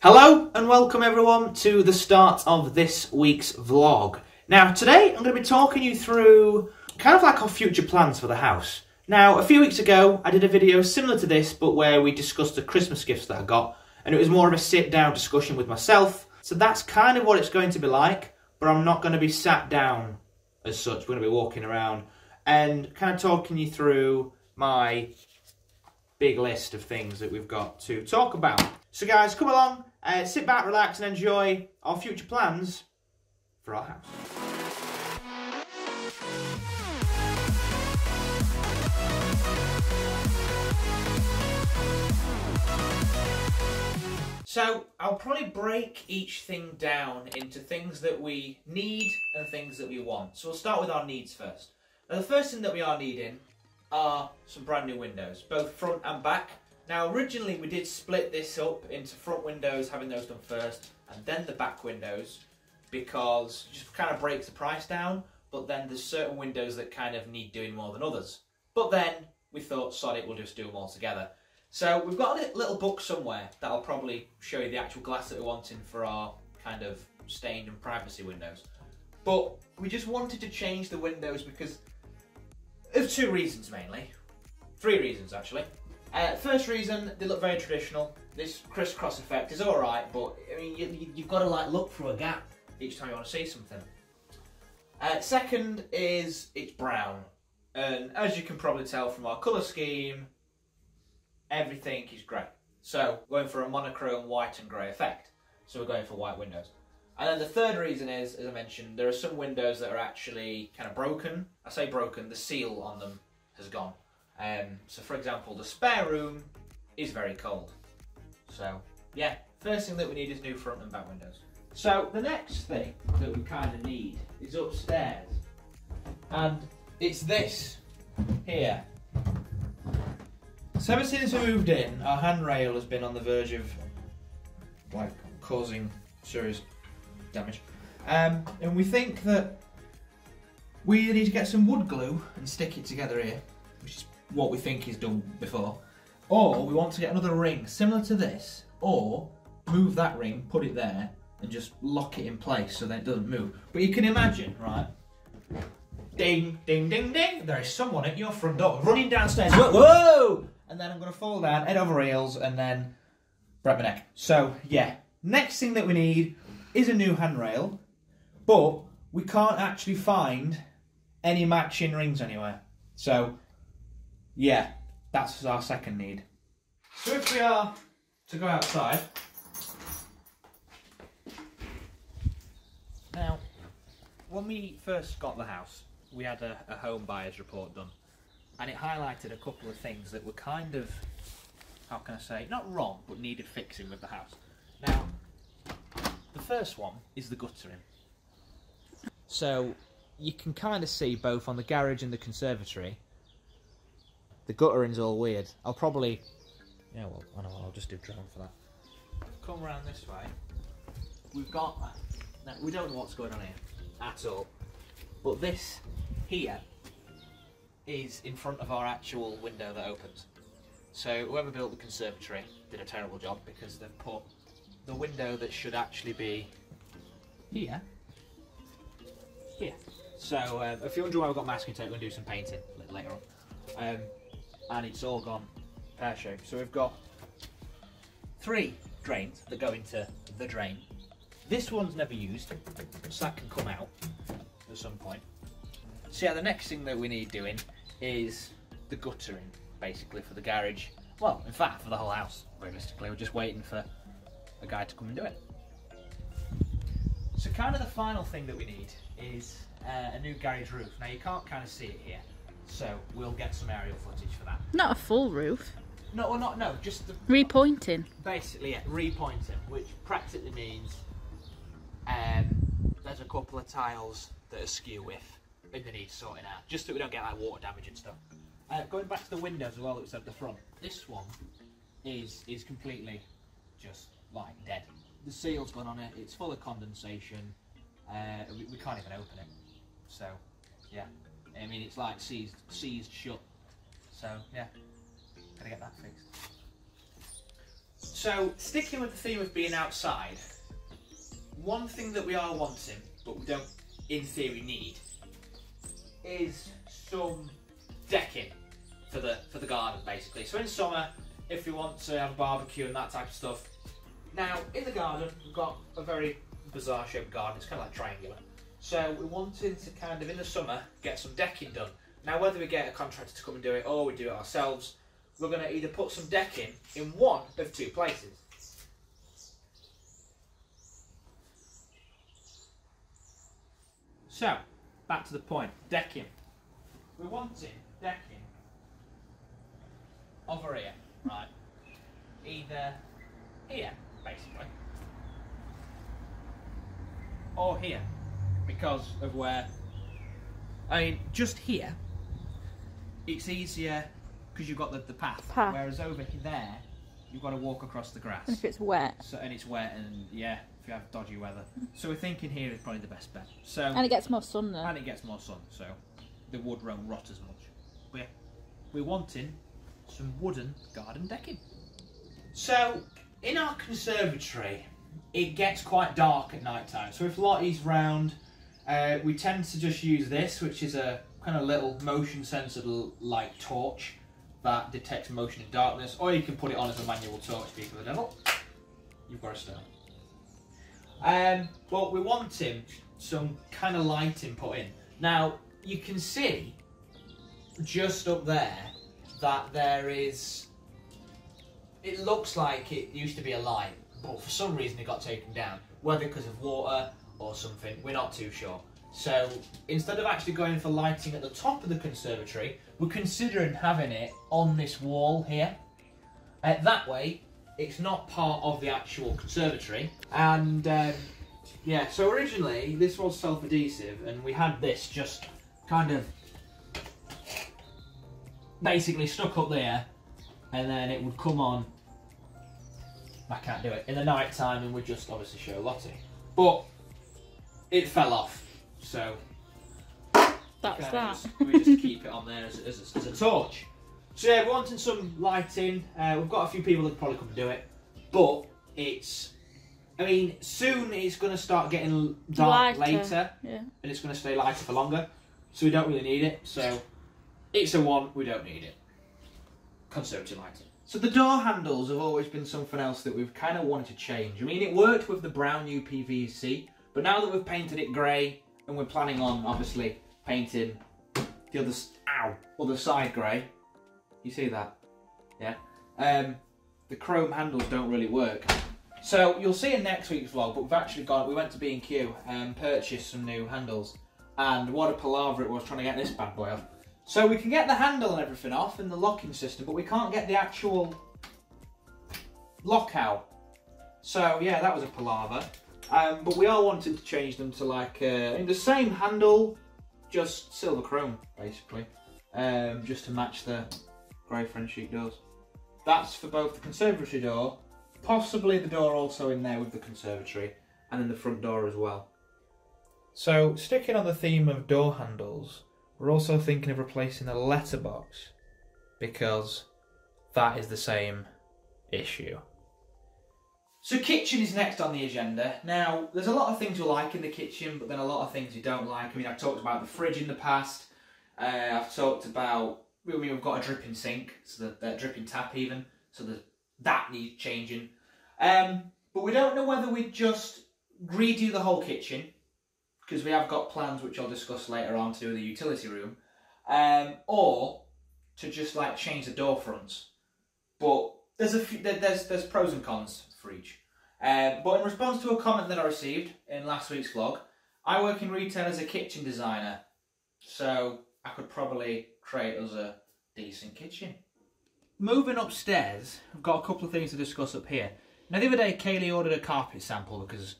Hello and welcome everyone to the start of this week's vlog. Now today I'm going to be talking you through kind of like our future plans for the house. Now a few weeks ago I did a video similar to this but where we discussed the Christmas gifts that I got, and it was more of a sit down discussion with myself. So that's kind of what it's going to be like, but I'm not going to be sat down as such. We're going to be walking around and kind of talking you through my big list of things that we've got to talk about. So guys, come along, sit back, relax and enjoy our future plans for our house. So I'll probably break each thing down into things that we need and things that we want. So we'll start with our needs first. Now the first thing that we are needing are some brand new windows, both front and back. Now originally we did split this up into front windows, having those done first, and then the back windows, because it just kind of breaks the price down, but then there's certain windows that kind of need doing more than others. But then we thought, sod it, we'll just do them all together. So we've got a little book somewhere that I'll probably show you the actual glass that we're wanting for our kind of stained and privacy windows. But we just wanted to change the windows because of two reasons mainly. Three reasons actually. First reason, they look very traditional. This crisscross effect is alright, but I mean you've got to like look through a gap each time you want to see something. Second is it's brown, and as you can probably tell from our colour scheme, everything is grey. So we're going for a monochrome white and grey effect. So we're going for white windows. And then the third reason is, as I mentioned, there are some windows that are actually kind of broken. I say broken, the seal on them has gone. So for example, the spare room is very cold. So yeah, first thing that we need is new front and back windows. So the next thing that we kind of need is upstairs. And it's this here. So ever since we moved in, our handrail has been on the verge of like causing serious damage. And we think that we need to get some wood glue and stick it together here, which is what we think is done before. Or we want to get another ring similar to this, or move that ring, put it there, and just lock it in place so that it doesn't move. But you can imagine, right? Ding, ding, ding, ding. There is someone at your front door running downstairs. Whoa! Whoa! And then I'm going to fall down, head over heels, and then break my neck. So, yeah. Next thing that we need is a new handrail, but we can't actually find any matching rings anywhere. So, yeah, that's our second need. So if we are to go outside, now, when we first got the house, we had a home buyers report done, and it highlighted a couple of things that were kind of, how can I say, not wrong, but needed fixing with the house. Now, the first one is the guttering. So, you can kind of see both on the garage and the conservatory, the guttering's all weird. I'll probably, yeah, well, I know, I'll just do drone for that. Come around this way. We've got, now, we don't know what's going on here at all, but this here is in front of our actual window that opens. So whoever built the conservatory did a terrible job because they've put the window that should actually be here. So if you're wondering why we've got masking tape, we're going to do some painting later on. And it's all gone pear-shaped. So we've got 3 drains that go into the drain. This one's never used, so that can come out at some point. So yeah, the next thing that we need doing is the guttering, basically, for the garage. Well, in fact, for the whole house, realistically. We're just waiting for a guy to come and do it. So kind of the final thing that we need is a new garage roof. Now you can't kind of see it here, so we'll get some aerial footage for that. Not a full roof. No, well, no, just the... Repointing. Basically, yeah, repointing, which practically means there's a couple of tiles that are skew with and they need sorting out, just so we don't get like water damage and stuff. Going back to the windows as well that was at the front, this one is completely just like dead. The seal's gone on it, it's full of condensation, we can't even open it. So, yeah, I mean it's like seized shut. So, yeah, gotta get that fixed. So, sticking with the theme of being outside, one thing that we are wanting, but we don't in theory need, is some decking for the garden basically. So in summer, if we want to have a barbecue and that type of stuff. Now in the garden we've got a very bizarre shaped garden, it's kind of like triangular. So we're wanting to kind of in the summer get some decking done. Now whether we get a contractor to come and do it or we do it ourselves, we're going to either put some decking in one of two places. So, back to the point, decking. We're wanting decking over here, right? Either here, basically, or here, because of where, I mean, just here, it's easier because you've got the path, whereas over there, you've got to walk across the grass. And if it's wet. So, and it's wet, and yeah, if you have dodgy weather. So we're thinking here is probably the best bet. So and it gets more sun though. And it gets more sun, so the wood won't rot as much. We're wanting some wooden garden decking. So in our conservatory, it gets quite dark at night time. So if Lottie's round, we tend to just use this, which is a kind of little motion sensor light torch that detects motion in darkness, or you can put it on as a manual torch, speak of the devil. You've got a stone. But we're wanting some kind of lighting put in. Now you can see just up there that there is, it looks like it used to be a light, but for some reason it got taken down, whether because of water or something, we're not too sure. So instead of actually going for lighting at the top of the conservatory, we're considering having it on this wall here. That way it's not part of the actual conservatory. And yeah, so originally this was self-adhesive and we had this just kind of basically stuck up there, and then it would come on, I can't do it, in the night time, and we'd just obviously show Lottie. But it fell off, so that's that. We just keep it on there as a torch. So yeah, we're wanting some lighting. We've got a few people that could probably come and do it, but it's, I mean, soon it's going to start getting dark later, yeah, and it's going to stay lighter for longer, so we don't really need it. So it's a one, we don't need it. Conservatory lighting. So the door handles have always been something else that we've kind of wanted to change. I mean, it worked with the brown UPVC, but now that we've painted it grey, and we're planning on obviously painting the other side grey. You see that? Yeah. The chrome handles don't really work. So you'll see in next week's vlog, but we've actually we went to B&Q and purchased some new handles, and what a palaver it was trying to get this bad boy off. So we can get the handle and everything off and the locking system, but we can't get the actual lock out. So yeah, that was a palaver. But we all wanted to change them to like the same handle, just silver chrome basically, just to match the grey French sheet doors. That's for both the conservatory door, possibly the door also in there with the conservatory, and then the front door as well. So sticking on the theme of door handles, we're also thinking of replacing the letterbox, because that is the same issue. So kitchen is next on the agenda. Now, there's a lot of things we like in the kitchen, but then a lot of things you don't like. I mean, I've talked about the fridge in the past. I've talked about, I mean, we've got a dripping sink, so that dripping tap even, so that needs changing. But we don't know whether we'd just redo the whole kitchen, because we have got plans which I'll discuss later on to do the utility room, or to just like change the door fronts. But there's pros and cons for each. But in response to a comment that I received in last week's vlog, I work in retail as a kitchen designer, so I could probably create us a decent kitchen. Moving upstairs, I've got a couple of things to discuss up here. Now the other day Kaylee ordered a carpet sample because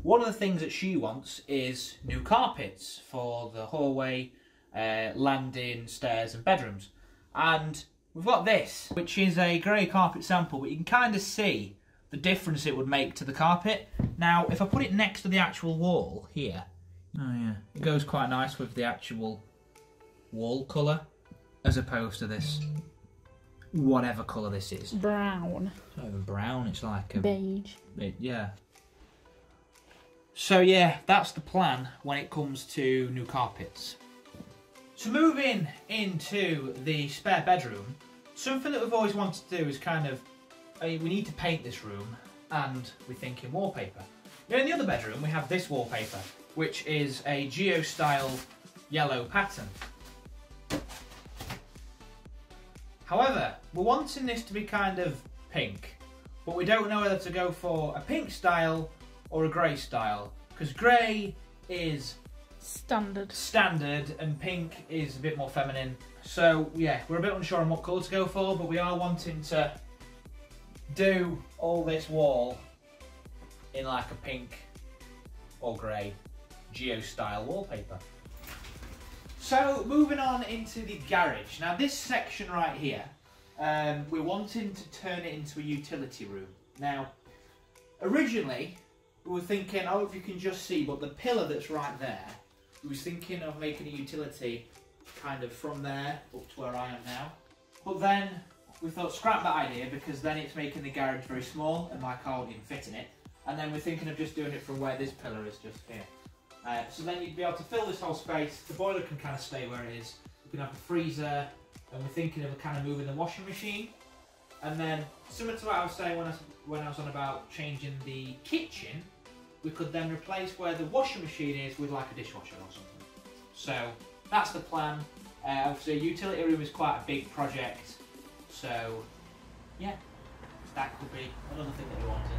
one of the things that she wants is new carpets for the hallway, landing, stairs and bedrooms. And we've got this, which is a grey carpet sample, but you can kind of see the difference it would make to the carpet. Now, if I put it next to the actual wall here, oh yeah, it goes quite nice with the actual wall colour, as opposed to this whatever colour this is. Brown. It's not even brown, it's like a... Beige. Yeah. So yeah, that's the plan when it comes to new carpets. So moving into the spare bedroom, something that we've always wanted to do is kind of, we need to paint this room, and we're thinking wallpaper. Now in the other bedroom we have this wallpaper, which is a geo-style yellow pattern. However, we're wanting this to be kind of pink, but we don't know whether to go for a pink style or a grey style, because grey is standard and pink is a bit more feminine. So yeah, we're a bit unsure on what colour to go for, but we are wanting to do all this wall in like a pink or grey geo-style wallpaper. So moving on into the garage. Now this section right here, we're wanting to turn it into a utility room. Now, originally we were thinking, I hope you can just see, but the pillar that's right there, we was thinking of making a utility kind of from there up to where I am now. But then we thought scrap that idea, because then it's making the garage very small and my car wouldn't even fit in it. And then we're thinking of just doing it from where this pillar is, just here. So then you'd be able to fill this whole space. The boiler can kind of stay where it is. You can have the freezer, and we're thinking of kind of moving the washing machine. And then, similar to what I was saying when I was on about changing the kitchen, we could then replace where the washing machine is with like a dishwasher or something. So that's the plan. Obviously a utility room is quite a big project, so yeah, that could be another thing that we wanted.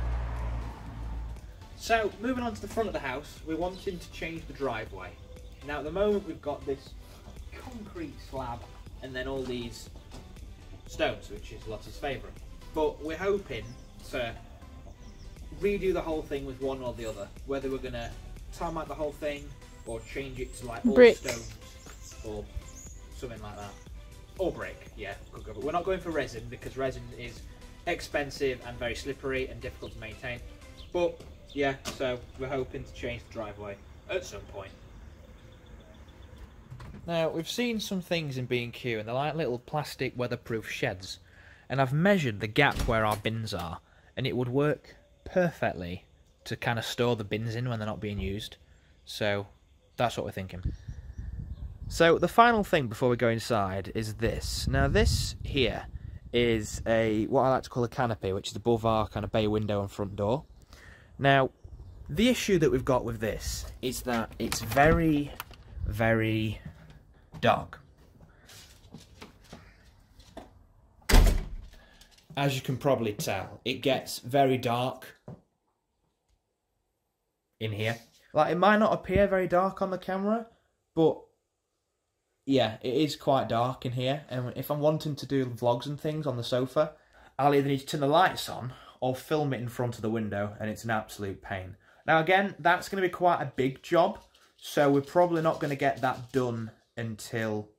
So moving on to the front of the house, we're wanting to change the driveway. Now at the moment we've got this concrete slab and then all these stones, which is Lottie's favourite. But we're hoping to redo the whole thing with one or the other, whether we're going to tarmac the whole thing or change it to like all brick stones or something like that. Or brick, yeah, could go. But we're not going for resin, because resin is expensive and very slippery and difficult to maintain. But yeah, so we're hoping to change the driveway at some point. Now, we've seen some things in B&Q, and they're like little plastic weatherproof sheds. And I've measured the gap where our bins are, and it would work perfectly to kind of store the bins in when they're not being used. So that's what we're thinking. So the final thing before we go inside is this. Now this here is what I like to call a canopy, which is above our kind of bay window and front door. Now the issue that we've got with this is that it's very, very dark. As you can probably tell, it gets very dark in here. Like, it might not appear very dark on the camera, but yeah, it is quite dark in here. And if I'm wanting to do vlogs and things on the sofa, I'll either need to turn the lights on or film it in front of the window, and it's an absolute pain. Now again, that's going to be quite a big job, so we're probably not going to get that done until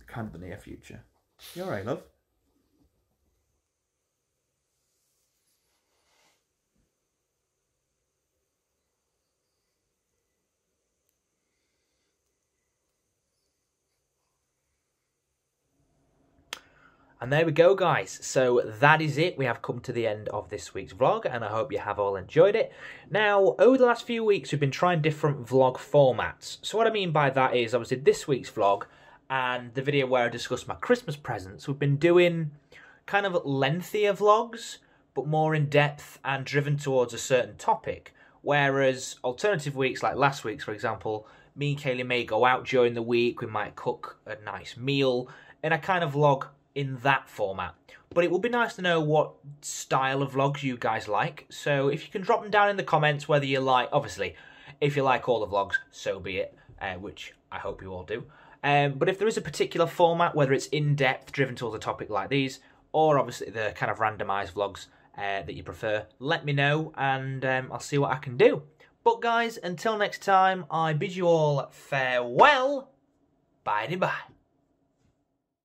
kind of the near future. You alright, love? And there we go, guys. So that is it. We have come to the end of this week's vlog, and I hope you have all enjoyed it. Now, over the last few weeks, we've been trying different vlog formats. So what I mean by that is, obviously, this week's vlog and the video where I discussed my Christmas presents, we've been doing kind of lengthier vlogs, but more in-depth and driven towards a certain topic. Whereas alternative weeks, like last week's, for example, me and Kaylee may go out during the week, we might cook a nice meal, and I kind of vlog in that format. But it would be nice to know what style of vlogs you guys like. So if you can drop them down in the comments whether you like, obviously, if you like all the vlogs, so be it, which I hope you all do. But if there is a particular format, whether it's in-depth, driven towards a topic like these, or obviously the kind of randomised vlogs that you prefer, let me know, and I'll see what I can do. But guys, until next time, I bid you all farewell. Bye-bye.